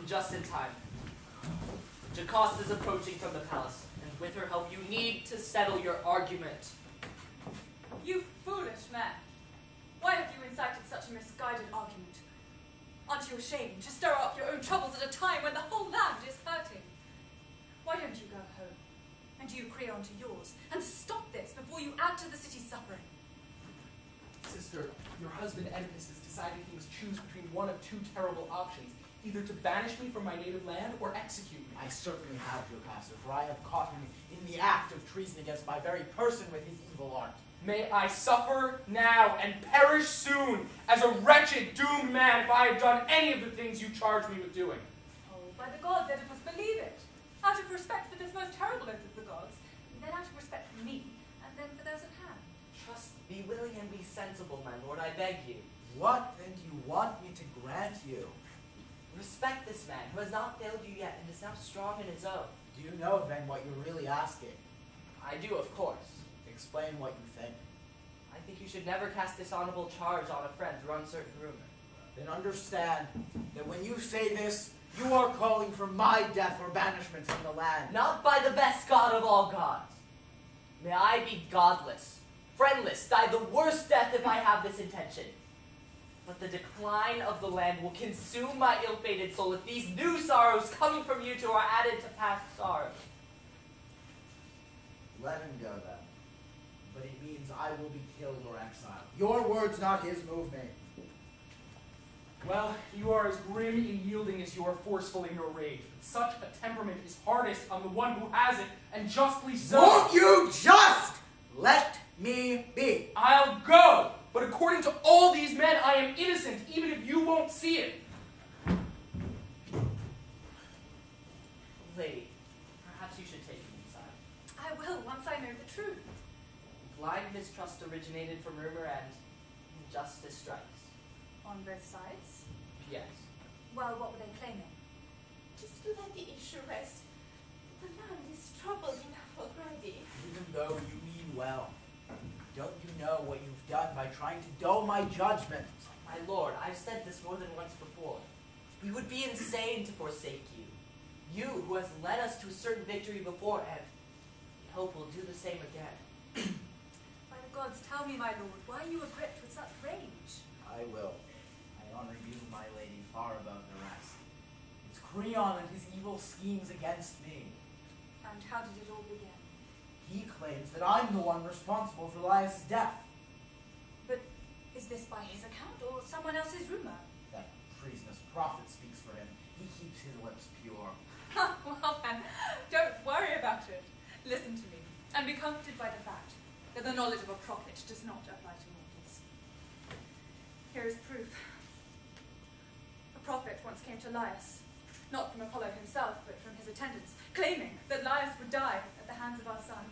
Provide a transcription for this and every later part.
just in time. Jocasta is approaching from the palace, and with her help you need to settle your argument. You foolish man! Why have you incited such a misguided argument? Aren't you ashamed to stir up your own troubles at a time when the whole land is hurting? Why don't you go home, and you Creon to yours, and stop this before you add to the city's suffering? Sister, your husband Oedipus has decided he must choose between one of two terrible options, either to banish me from my native land or execute me. I certainly have, Jocasta, for I have caught him in the act of treason against my very person with his evil art. May I suffer now and perish soon as a wretched, doomed man if I have done any of the things you charge me with doing. Oh, by the gods, Oedipus, believe it! Out of respect for this most terrible oath of the gods, and then out of respect for me, and then for those at hand. Just be willing and be sensible, my lord, I beg you. What then do you want me to grant you? Respect this man, who has not failed you yet and is now strong in his own. Do you know then what you're really asking? I do, of course. Explain what you think. I think you should never cast dishonorable charge on a friend through uncertain rumor. Then understand that when you say this, you are calling for my death or banishment from the land. Not by the best god of all gods. May I be godless, friendless, die the worst death if I have this intention. But the decline of the land will consume my ill-fated soul if these new sorrows coming from you two are added to past sorrows. Let him go then. But it means I will be killed or exiled. Your words, not his, move me. Well, you are as grim and yielding as you are forceful in your rage. Such a temperament is hardest on the one who has it, and justly so. Won't you just let me be? I'll go, but according to all these men, I am innocent, even if you won't see it. Lady, perhaps you should take me inside. I will, once I know the truth. Blind mistrust originated from rumor and injustice strikes. On both sides? Yes. Well, what were they claiming? Just let the issue rest. The land is troubled enough already. Even though you mean well, don't you know what you've done by trying to dull my judgment? My lord, I've said this more than once before. We would be insane to forsake you. You, who has led us to a certain victory before, and we hope will do the same again. By the gods, tell me, my lord, why you are gripped with such rage? I will. I honor you, my lady, far above the rest. It's Creon and his evil schemes against me. And how did it all begin? He claims that I'm the one responsible for Laius' death. But is this by his account or someone else's rumor? That treasonous prophet speaks for him. He keeps his lips pure. Well then, don't worry about it. Listen to me, and be comforted by the fact that the knowledge of a prophet does not apply to mortals. Here is proof. A prophet once came to Laius, not from Apollo himself, but from his attendants, claiming that Laius would die at the hands of our son.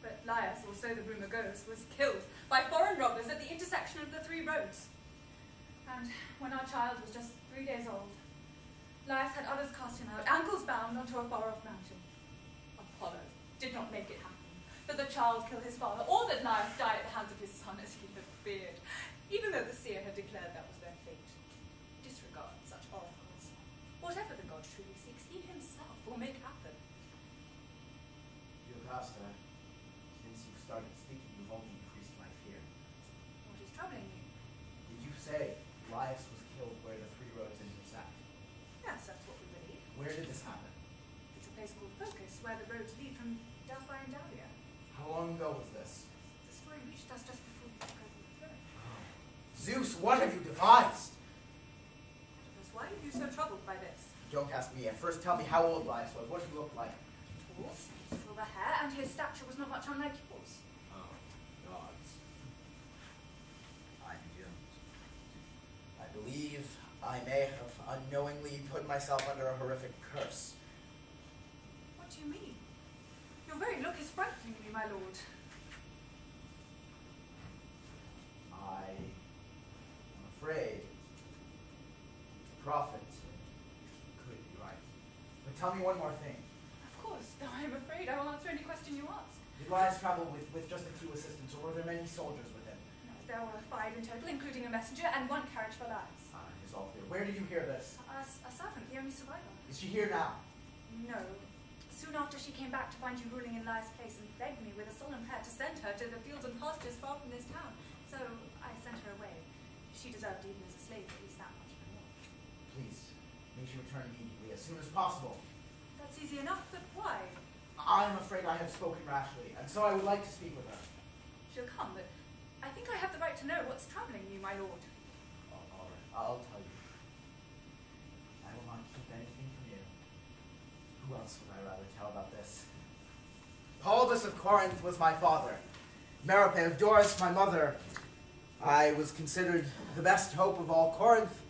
But Laius, or so the rumor goes, was killed by foreign robbers at the intersection of the three roads. And when our child was just 3 days old, Laius had others cast him out, ankles bound, onto a far-off mountain. Apollo did not make it happen, that the child kill his father, or that Laius die at the hands of his son as he had feared, even though the seer had declared that was their fate. Disregard such oracles. Whatever the god truly seeks, he himself will make happen. Jocasta, since you've started speaking, you've only increased my fear. What is troubling you? Did you say Laius was killed where the three roads intersect? Yes, that's what we believe. Where did this happen? It's a place called Focus, where the roads lead from Delphi and Dahlia. How long ago was this? The story reached us just before we took over the throne. Zeus, what have you devised? Oedipus, why are you so troubled by this? Don't ask me yet. First tell me how old Laius was. What did he look like? Tall, silver hair, and his stature was not much unlike yours. Oh, gods. I'm doomed. I believe I may have unknowingly put myself under a horrific curse. What do you mean? Your very look is frightening me, my lord. I am afraid the prophet could be right. But tell me one more thing. Of course, though I am afraid I will answer any question you ask. Did Laius travel with just a few assistants, or were there many soldiers with him? No, there were 5 in total, including a messenger and 1 carriage for Laius. His is all clear. Where did you hear this? A servant, the only survivor. Is she here now? No. Soon after she came back to find you ruling in Lai's place and begged me with a solemn prayer to send her to the fields and pastures far from this town. So I sent her away. She deserved even as a slave at least that much more. Please, make she return immediately, as soon as possible. That's easy enough, but why? I'm afraid I have spoken rashly, and so I would like to speak with her. She'll come, but I think I have the right to know what's troubling you, my lord. Oh, all right, I'll tell you. I will not keep anything from you. Who else would I rather tell about this? Oedipus of Corinth was my father. Meryl of Doris, my mother. I was considered the best hope of all Corinth,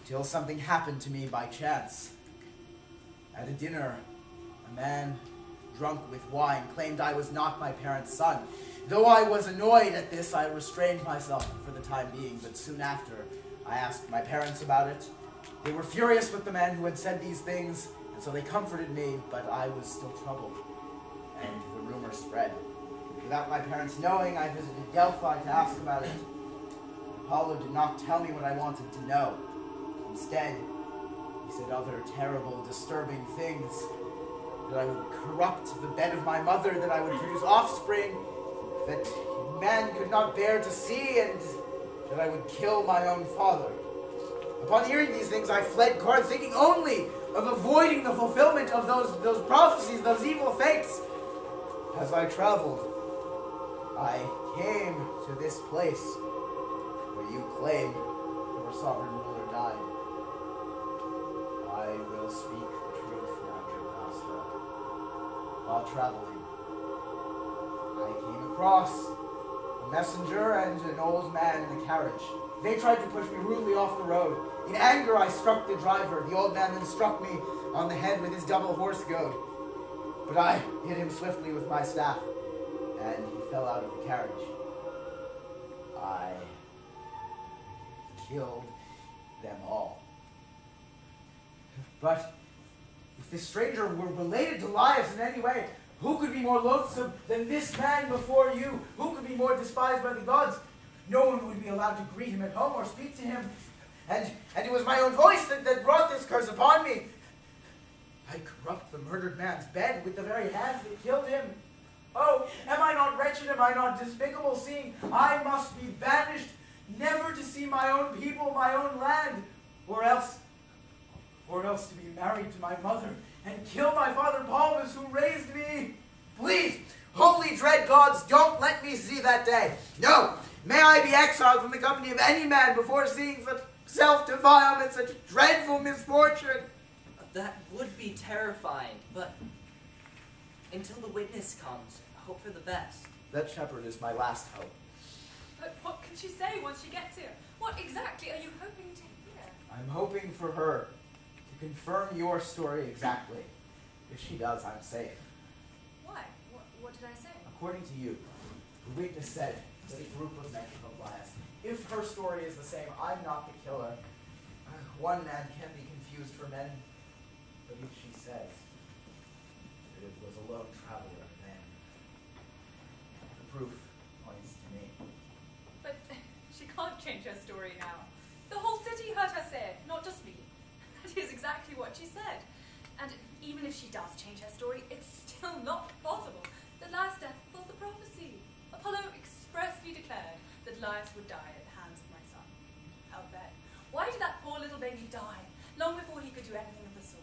till something happened to me by chance. At a dinner, a man drunk with wine claimed I was not my parents' son. Though I was annoyed at this, I restrained myself for the time being, but soon after, I asked my parents about it. They were furious with the man who had said these things, and so they comforted me, but I was still troubled, and the rumor spread. Without my parents knowing, I visited Delphi to ask about it. Apollo did not tell me what I wanted to know. Instead, he said other terrible, disturbing things. That I would corrupt the bed of my mother, that I would produce offspring that man could not bear to see, and that I would kill my own father. Upon hearing these things, I fled Corinth, thinking only of avoiding the fulfillment of those prophecies, those evil fates. As I traveled, I came to this place where you claim your sovereign ruler died. I will speak the truth now, Jocasta. While traveling, I came across a messenger and an old man in a carriage. They tried to push me rudely off the road. In anger, I struck the driver. The old man then struck me on the head with his double horse goad. But I hit him swiftly with my staff, and he fell out of the carriage. I killed them all. But if this stranger were related to Laius in any way, who could be more loathsome than this man before you? Who could be more despised by the gods? No one would be allowed to greet him at home or speak to him. And it was my own voice that brought this curse upon me. I corrupt the murdered man's bed with the very hands that killed him. Oh, am I not wretched? Am I not despicable, seeing I must be banished, never to see my own people, my own land, or else to be married to my mother and kill my father Palmus who raised me? Please, holy dread gods, don't let me see that day. No, may I be exiled from the company of any man before seeing such self-defilement, such dreadful misfortune. That would be terrifying, but until the witness comes, hope for the best. That shepherd is my last hope. But what can she say once she gets here? What exactly are you hoping to hear? I'm hoping for her to confirm your story exactly. If she does, I'm safe. Why? What did I say? According to you, the witness said that a group of men killed Laius. If her story is the same, I'm not the killer. One man can be confused for men, but if she says that it was a lone traveler, then the proof points to me. But she can't change her story now. The whole city heard her say it, not just me. That is exactly what she said. And even if she does change her story, it's still not possible. The Laius' death fulfilled the prophecy. Apollo expressly declared that Laius would die at the hands of my son. How then? Why did that poor little baby die long before he could do anything of the sort?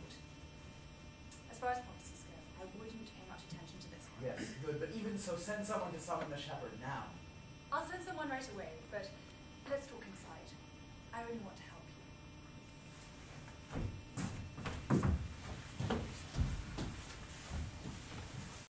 As far as prophecies go, I wouldn't pay much attention to this one. Yes, good, but even so, send someone to summon the shepherd now. I'll send someone right away, but let's talk inside. I only want to help.